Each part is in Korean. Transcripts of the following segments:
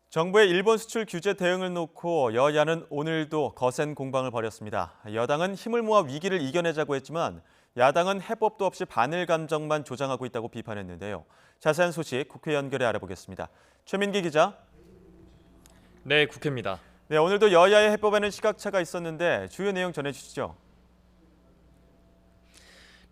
정부의 일본 수출 규제 대응을 놓고 여야는 오늘도 거센 공방을 벌였습니다. 여당은 힘을 모아 위기를 이겨내자고 했지만 야당은 해법도 없이 반일 감정만 조장하고 있다고 비판했는데요. 자세한 소식 국회 연결해 알아보겠습니다. 최민기 기자. 네, 국회입니다. 네, 오늘도 여야의 해법에는 시각차가 있었는데 주요 내용 전해주시죠.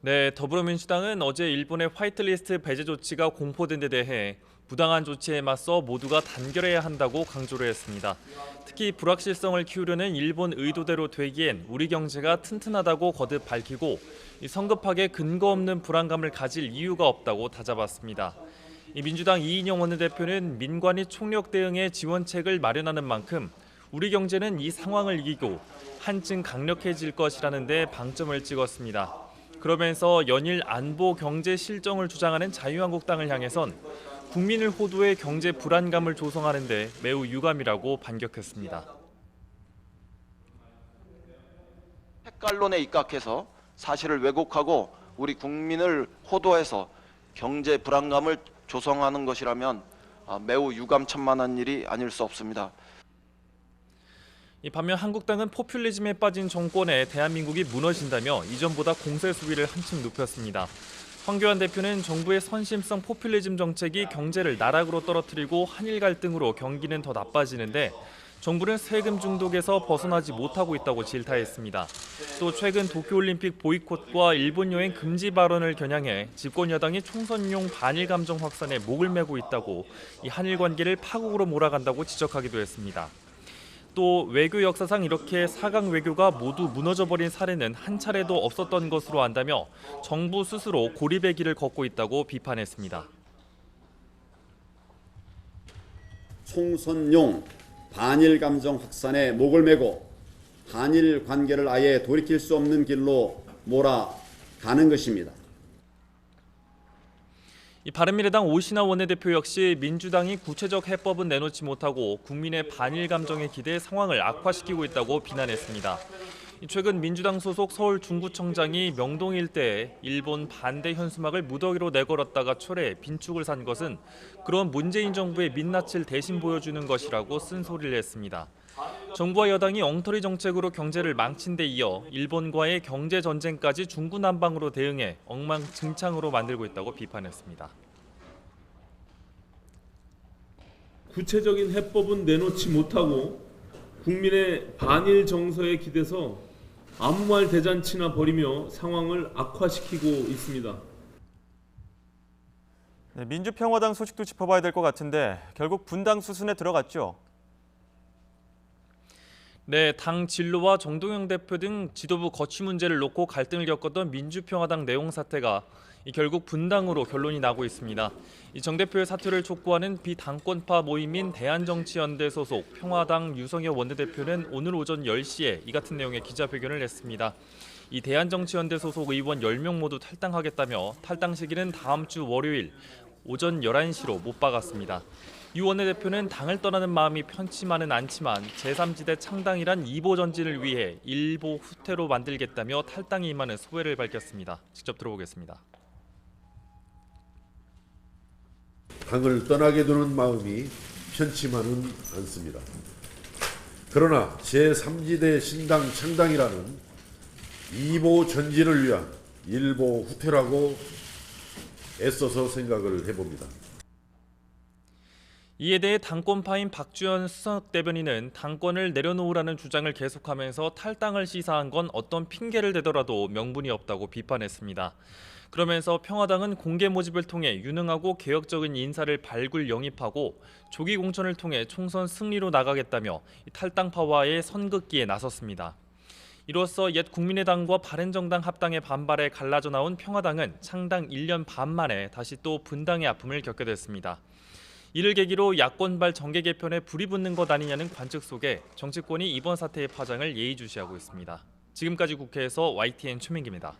네, 더불어민주당은 어제 일본의 화이트리스트 배제 조치가 공포된 데 대해 부당한 조치에 맞서 모두가 단결해야 한다고 강조를 했습니다. 특히 불확실성을 키우려는 일본 의도대로 되기엔 우리 경제가 튼튼하다고 거듭 밝히고 성급하게 근거 없는 불안감을 가질 이유가 없다고 다잡았습니다. 민주당 이인영 원내대표는 민관이 총력 대응에 지원책을 마련하는 만큼 우리 경제는 이 상황을 이기고 한층 강력해질 것이라는 데 방점을 찍었습니다. 그러면서 연일 안보 경제 실정을 주장하는 자유한국당을 향해선 국민을 호도해 경제 불안감을 조성하는 데 매우 유감이라고 반격했습니다. 색깔론에 입각해서 사실을 왜곡하고 우리 국민을 호도해서 경제 불안감을 조성하는 것이라면 매우 유감천만한 일이 아닐 수 없습니다. 반면 한국당은 포퓰리즘에 빠진 정권에 대한민국이 무너진다며 이전보다 공세 수위를 한층 높였습니다. 황교안 대표는 정부의 선심성 포퓰리즘 정책이 경제를 나락으로 떨어뜨리고 한일 갈등으로 경기는 더 나빠지는데 정부는 세금 중독에서 벗어나지 못하고 있다고 질타했습니다. 또 최근 도쿄올림픽 보이콧과 일본 여행 금지 발언을 겨냥해 집권 여당이 총선용 반일 감정 확산에 목을 메고 있다고 이 한일 관계를 파국으로 몰아간다고 지적하기도 했습니다. 또 외교 역사상 이렇게 4강 외교가 모두 무너져버린 사례는 한 차례도 없었던 것으로 안다며 정부 스스로 고립의 길을 걷고 있다고 비판했습니다. 총선용 반일 감정 확산에 목을 메고 한일 관계를 아예 돌이킬 수 없는 길로 몰아가는 것입니다. 바른미래당 오신하 원내대표 역시 민주당이 구체적 해법은 내놓지 못하고 국민의 반일 감정에 기대해 상황을 악화시키고 있다고 비난했습니다. 최근 민주당 소속 서울 중구청장이 명동 일대에 일본 반대 현수막을 무더기로 내걸었다가 철회해 빈축을 산 것은 그런 문재인 정부의 민낯을 대신 보여주는 것이라고 쓴소리를 했습니다. 정부와 여당이 엉터리 정책으로 경제를 망친 데 이어 일본과의 경제 전쟁까지 중구난방으로 대응해 엉망진창으로 만들고 있다고 비판했습니다. 구체적인 해법은 내놓지 못하고 국민의 반일 정서에 기대서 아무 말 대잔치나 벌이며 상황을 악화시키고 있습니다. 네, 민주평화당 소식도 짚어봐야 될 것 같은데 결국 분당 수순에 들어갔죠. 네, 당 진로와 정동영 대표 등 지도부 거취 문제를 놓고 갈등을 겪었던 민주평화당 내용 사태가 결국 분당으로 결론이 나고 있습니다. 정 대표의 사퇴를 촉구하는 비당권파 모임인 대한정치연대 소속 평화당 유성엽 원내대표는 오늘 오전 10시에 이 같은 내용의 기자회견을 했습니다. 이 대한정치연대 소속 의원 10명 모두 탈당하겠다며 탈당 시기는 다음 주 월요일 오전 11시로 못 박았습니다. 유 원내대표는 당을 떠나는 마음이 편치만은 않지만 제3지대 창당이란 2보 전진을 위해 1보 후퇴로 만들겠다며 탈당에 임하는 소회를 밝혔습니다. 직접 들어보겠습니다. 당을 떠나게 두는 마음이 편치만은 않습니다. 그러나 제3지대 신당 창당이라는 2보 전진을 위한 1보 후퇴라고 애써서 생각을 해봅니다. 이에 대해 당권파인 박주현 수석 대변인은 당권을 내려놓으라는 주장을 계속하면서 탈당을 시사한 건 어떤 핑계를 대더라도 명분이 없다고 비판했습니다. 그러면서 평화당은 공개 모집을 통해 유능하고 개혁적인 인사를 발굴 영입하고 조기 공천을 통해 총선 승리로 나가겠다며 탈당파와의 선긋기에 나섰습니다. 이로써 옛 국민의당과 바른정당 합당의 반발에 갈라져 나온 평화당은 창당 1년 반 만에 다시 또 분당의 아픔을 겪게 됐습니다. 이를 계기로 야권발 정계 개편에 불이 붙는 것 아니냐는 관측 속에 정치권이 이번 사태의 파장을 예의주시하고 있습니다. 지금까지 국회에서 YTN 최민기입니다.